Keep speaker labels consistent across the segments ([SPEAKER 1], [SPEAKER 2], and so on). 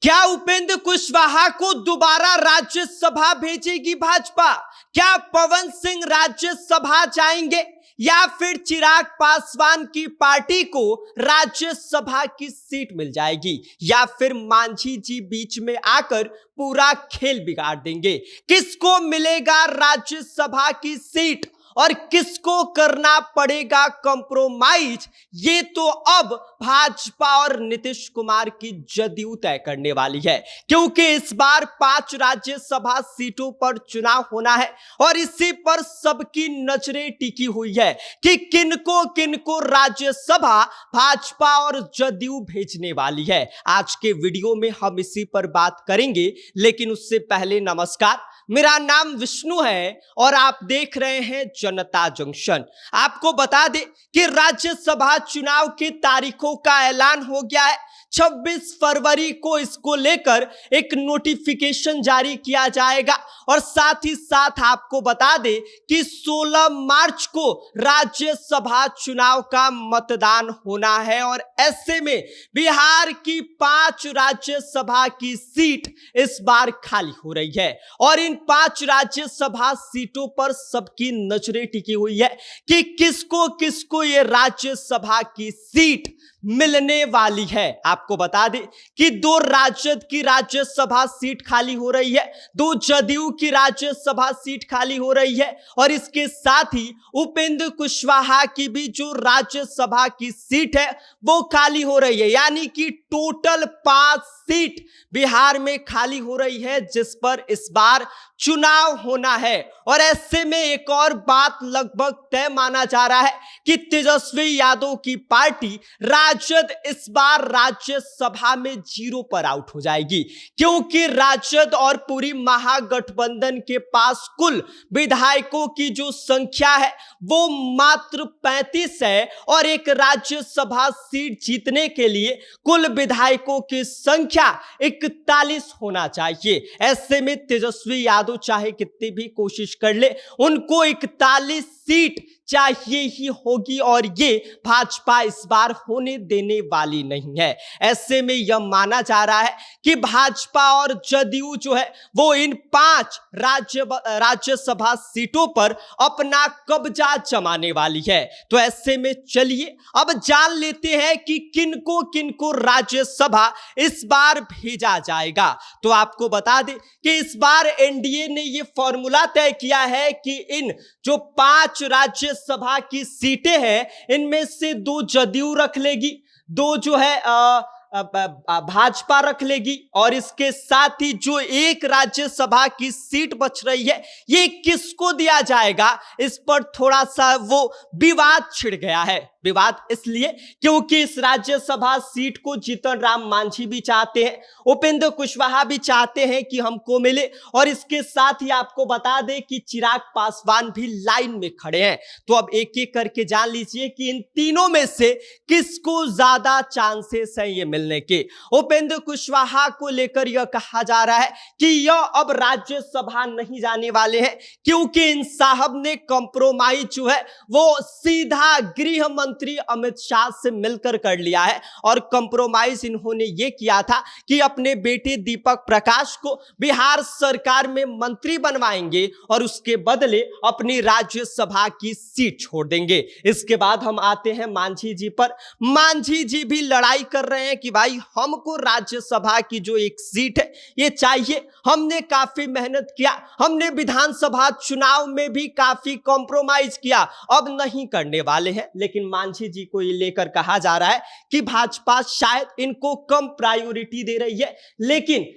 [SPEAKER 1] क्या उपेंद्र कुशवाहा को दोबारा राज्यसभा भेजेगी भाजपा? क्या पवन सिंह राज्यसभा जाएंगे या फिर चिराग पासवान की पार्टी को राज्यसभा की सीट मिल जाएगी या फिर मांझी जी बीच में आकर पूरा खेल बिगाड़ देंगे? किसको मिलेगा राज्यसभा की सीट और किसको करना पड़ेगा कंप्रोमाइज? ये तो अब भाजपा और नीतीश कुमार की जदयू तय करने वाली है, क्योंकि इस बार 5 राज्यसभा सीटों पर चुनाव होना है और इसी पर सबकी नजरें टिकी हुई है कि किनको किनको राज्यसभा भाजपा और जदयू भेजने वाली है। आज के वीडियो में हम इसी पर बात करेंगे, लेकिन उससे पहले नमस्कार, मेरा नाम विष्णु है और आप देख रहे हैं जनता जंक्शन। आपको बता दें कि राज्यसभा चुनाव की तारीखों का ऐलान हो गया है। 26 फरवरी को इसको लेकर एक नोटिफिकेशन जारी किया जाएगा और साथ ही साथ आपको बता दें कि 16 मार्च को राज्यसभा चुनाव का मतदान होना है और ऐसे में बिहार की 5 राज्यसभा की सीट इस बार खाली हो रही है और इन 5 राज्यसभा सीटों पर सबकी नजरें टिकी हुई है कि किसको किसको ये राज्यसभा की सीट मिलने वाली है। आपको बता दें कि 2 राजद की राज्यसभा सीट खाली हो रही है, 2 जदयू की राज्यसभा सीट खाली हो रही है और इसके साथ ही उपेंद्र कुशवाहा की भी जो राज्यसभा की सीट है वो खाली हो रही है, यानी कि टोटल 5 सीट बिहार में खाली हो रही है जिस पर इस बार चुनाव होना है। और ऐसे में एक और बात लगभग तय माना जा रहा है कि तेजस्वी यादव की पार्टी राजद इस बार राज्यसभा में 0 पर आउट हो जाएगी, क्योंकि राजद और पूरी महागठबंधन के पास कुल विधायकों की जो संख्या है वो मात्र 35 है और एक राज्यसभा सीट जीतने के लिए कुल विधायकों की संख्या 41 होना चाहिए। ऐसे में तेजस्वी यादव चाहे कितनी भी कोशिश कर ले, उनको 41 सीट चाहिए ही होगी और ये भाजपा इस बार होने देने वाली नहीं है। ऐसे में यह माना जा रहा है कि भाजपा और जदयू जो है वो इन 5 राज्यसभा सीटों पर अपना कब्जा जमाने वाली है। तो ऐसे में चलिए अब जान लेते हैं कि किनको किनको राज्यसभा इस बार भेजा जाएगा। तो आपको बता दें कि इस बार एनडीए ने यह फॉर्मूला तय किया है कि इन जो 5 राज्यसभा की सीटें हैं इनमें से 2 जदयू रख लेगी, 2 जो है भाजपा रख लेगी और इसके साथ ही जो 1 राज्यसभा की सीट बच रही है ये किसको दिया जाएगा, इस पर थोड़ा सा वो विवाद छिड़ गया है। विवाद इसलिए क्योंकि इस राज्यसभा सीट को जीतन राम मांझी भी चाहते हैं, उपेंद्र कुशवाहा भी चाहते हैं कि हमको मिले और इसके साथ ही आपको बता दें कि चिराग पासवान भी लाइन में खड़े हैं। तो अब एक एक करके जान लीजिए कि इन तीनों में से किसको ज्यादा चांसेस हैं ये मिलने के। उपेंद्र कुशवाहा को लेकर यह कहा जा रहा है कि यह अब राज्यसभा नहीं जाने वाले हैं, क्योंकि इन साहब ने कंप्रोमाइज जो है वो सीधा गृह मंत्री अमित शाह से मिलकर कर लिया है और कंप्रोमाइज इन्होंने ये किया था कि अपने बेटे दीपक प्रकाश को बिहार सरकार में मंत्री बनवाएंगे और उसके बदले अपनी राज्यसभा की सीट छोड़ देंगे। इसके बाद हम आते हैं मांझी जी पर। मांझी जी भी लड़ाई कर रहे हैं कि भाई हमको राज्यसभा की जो 1 सीट है ये चाहिए, हमने काफी मेहनत किया, हमने विधानसभा चुनाव में भी काफी कॉम्प्रोमाइज किया, अब नहीं करने वाले हैं। लेकिन मांझी जी को ये लेकर कहा जा रहा है कि भाजपा शायद इनको कम प्रायोरिटी दे रही है, लेकिन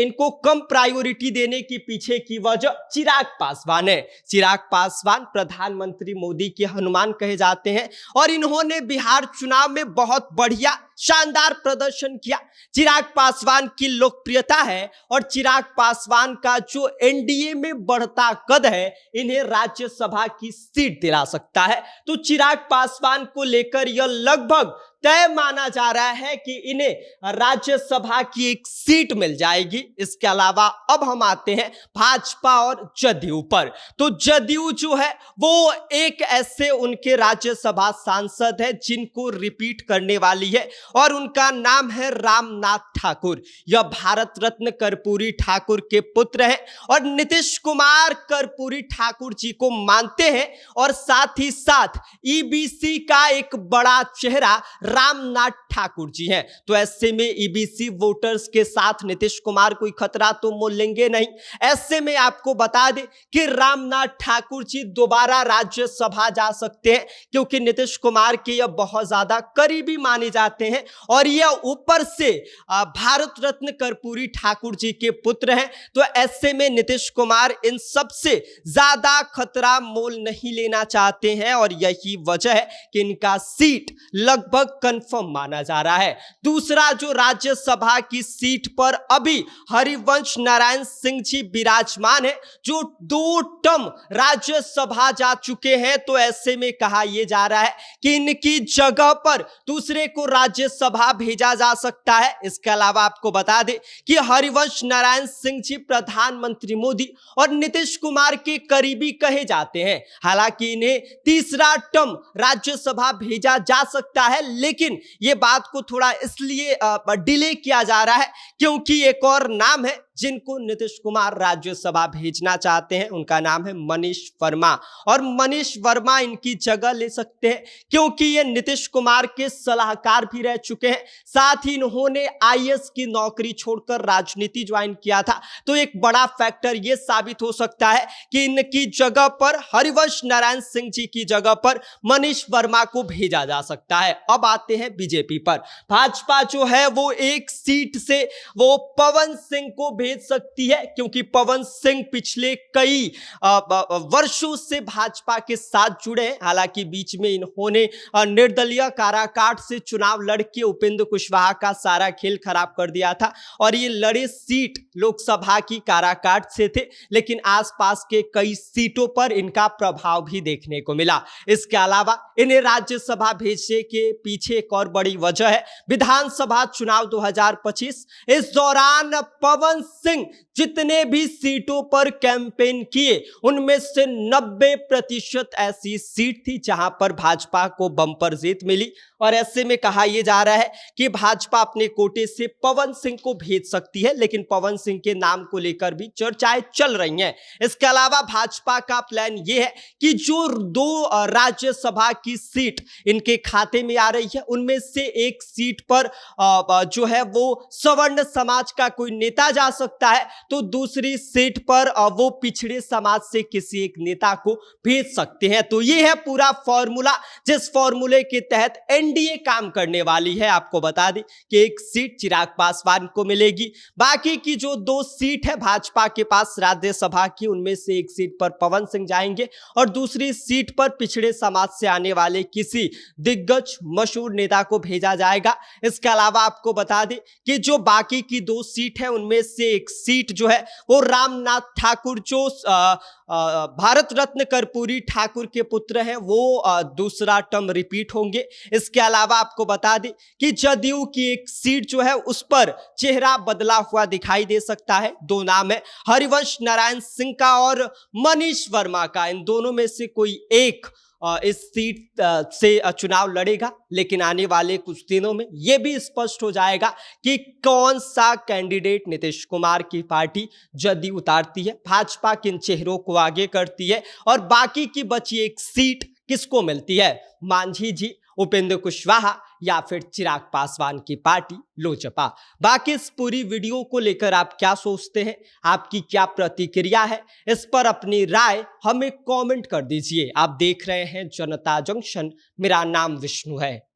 [SPEAKER 1] इनको कम प्रायोरिटी देने के पीछे की वजह चिराग पासवान है। चिराग पासवान प्रधानमंत्री मोदी के हनुमान कहे जाते हैं और इन्होंने बिहार चुनाव में बहुत बढ़िया शानदार प्रदर्शन किया। चिराग पासवान की लोकप्रियता है और चिराग पासवान का जो एनडीए में बढ़ता कद है इन्हें राज्यसभा की सीट दिला सकता है। तो चिराग पासवान को लेकर यह लगभग तय माना जा रहा है कि इन्हें राज्यसभा की एक सीट मिल जाएगी। इसके अलावा अब हम आते हैं भाजपा और जदयू पर। तो जदयू जो है वो एक ऐसे उनके राज्यसभा सांसद है जिनको रिपीट करने वाली है और उनका नाम है रामनाथ ठाकुर। यह भारत रत्न कर्पूरी ठाकुर के पुत्र हैं और नीतीश कुमार कर्पूरी ठाकुर जी को मानते हैं और साथ ही साथ ईबीसी का एक बड़ा चेहरा रामनाथ ठाकुर जी हैं। तो ऐसे में ईबीसी वोटर्स के साथ नीतीश कुमार कोई खतरा तो मोल लेंगे नहीं। ऐसे में आपको बता दें कि रामनाथ ठाकुर जी दोबारा राज्यसभा जा सकते हैं क्योंकि नीतीश कुमार के यह बहुत ज्यादा करीबी माने जाते हैं और यह ऊपर से भारत रत्न कर्पूरी ठाकुर जी के पुत्र हैं। तो ऐसे में नीतीश कुमार इन सबसे ज्यादा खतरा मोल नहीं लेना चाहते हैं और यही वजह है कि इनका सीट लगभग कंफर्म माना जा रहा है। दूसरा जो राज्यसभा की सीट पर अभी हरिवंश नारायण सिंह जी विराजमान है जो 2 टर्म राज्यसभा जा चुके हैं। तो ऐसे में कहा यह जा रहा है कि इनकी जगह पर दूसरे को राज्यसभा भेजा जा सकता है। इसके अलावा आपको बता दें कि हरिवंश नारायण सिंह जी प्रधानमंत्री मोदी और नीतीश कुमार के करीबी कहे जाते हैं। हालांकि इन्हें तीसरा टर्म राज्यसभा भेजा जा सकता है लेकिन यह बात को थोड़ा इसलिए डिले किया जा रहा है क्योंकि एक और नाम है जिनको नीतीश कुमार राज्यसभा भेजना चाहते हैं। उनका नाम है मनीष वर्मा और मनीष वर्मा इनकी जगह ले सकते हैं क्योंकि ये नीतीश कुमार के सलाहकार भी रह चुके हैं। साथ ही इन्होंने आईएएस की नौकरी छोड़कर राजनीति ज्वाइन किया था। तो एक बड़ा फैक्टर यह साबित हो सकता है कि इनकी जगह पर हरिवंश नारायण सिंह जी की जगह पर मनीष वर्मा को भेजा जा सकता है। अब आते हैं बीजेपी पर। भाजपा जो है वो एक सीट से वो पवन सिंह को भेज सकती है क्योंकि पवन सिंह पिछले कई वर्षों से भाजपा के साथ जुड़े हैं। हालांकि बीच में इन्होंने निर्दलीय काराकाट से चुनाव लड़के उपेंद्र कुशवाहा का सारा खेल खराब कर दिया था और ये लड़े सीट लोकसभा की काराकाट से थे लेकिन आसपास के कई सीटों पर इनका प्रभाव भी देखने को मिला। इसके अलावा इन्हें राज्यसभा भेजने के पीछे एक और बड़ी वजह है विधानसभा चुनाव 2025। इस दौरान पवन सिंह जितने भी सीटों पर कैंपेन किए उनमें से 90% ऐसी सीट थी जहां पर भाजपा को बम्पर जीत मिली और ऐसे में कहा यह जा रहा है कि भाजपा अपने कोटे से पवन सिंह को भेज सकती है लेकिन पवन सिंह के नाम को लेकर भी चर्चाएं चल रही हैं। इसके अलावा भाजपा का प्लान यह है कि जो 2 राज्यसभा की सीट इनके खाते में आ रही है उनमें से एक सीट पर जो है वो सवर्ण समाज का कोई नेता जा सकता है तो दूसरी सीट पर वो पिछड़े समाज से किसी एक नेता को भेज सकते हैं। तो ये है पूरा फॉर्मूला जिस फॉर्मूले के तहत एनडीए काम करने वाली है। आपको बता दें कि एक सीट चिराग पासवान को मिलेगी, बाकी की जो 2 सीट है भाजपा के पास राज्यसभा की उनमें से एक सीट पर पवन सिंह जाएंगे और दूसरी सीट पर पिछड़े समाज से आने वाले किसी दिग्गज मशहूर नेता को भेजा जाएगा। इसके अलावा आपको बता दें कि जो बाकी की 2 सीट है उनमें से एक सीट जो है वो रामनाथ ठाकुर जो भारत रत्न कर्पूरी ठाकुर के पुत्र हैं वो दूसरा टर्म रिपीट होंगे। इसके अलावा आपको बता दें कि जदयू की एक सीट जो है उस पर चेहरा बदला हुआ दिखाई दे सकता है। 2 नाम है हरिवंश नारायण सिंह का और मनीष वर्मा का। इन दोनों में से कोई एक इस सीट से चुनाव लड़ेगा लेकिन आने वाले कुछ दिनों में यह भी स्पष्ट हो जाएगा कि कौन सा कैंडिडेट नीतीश कुमार की पार्टी जदयू उतारती है, भाजपा किन चेहरों को आगे करती है और बाकी की बची एक सीट किसको मिलती है, मांझी जी, उपेंद्र कुशवाहा या फिर चिराग पासवान की पार्टी लोजपा। बाकी इस पूरी वीडियो को लेकर आप क्या सोचते हैं, आपकी क्या प्रतिक्रिया है, इस पर अपनी राय हमें कमेंट कर दीजिए। आप देख रहे हैं जनता जंक्शन, मेरा नाम विष्णु है।